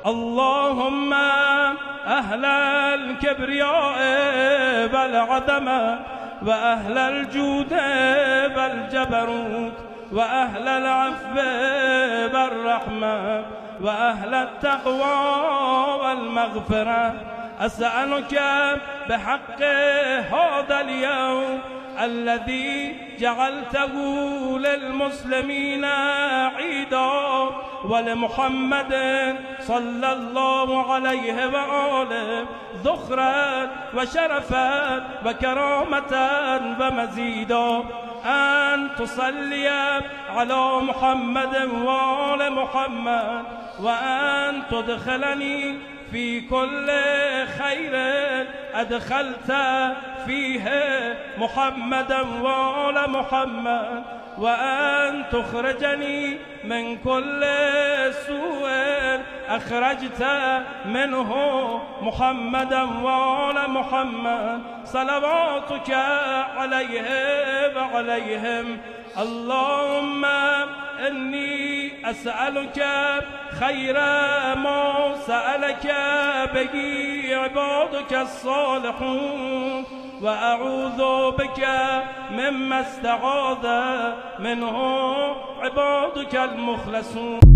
اللهم أهل الكبرياء والعظمة وأهل الجود والجبروت وأهل العفو والرحمة وأهل التقوى والمغفرة، أسألك بحق هذا اليوم الذي جعلته للمسلمين عيدا ولمحمد صلى الله عليه وآله ذخرا وشرفا وكرامة ومزيدا، أن تصلي على محمد وآل محمد، وأن تدخلني في كل خير أدخلت فيه محمدا وآل محمد، وأن تخرجني من كل سوء أخرجت منه محمدا وآل محمد، صلواتك عليه وعليهم. اللهم إني أسألك خير ما سألك به عبادك الصالحون، وأعوذ بك مما استعاذ منه عبادك المخلصون.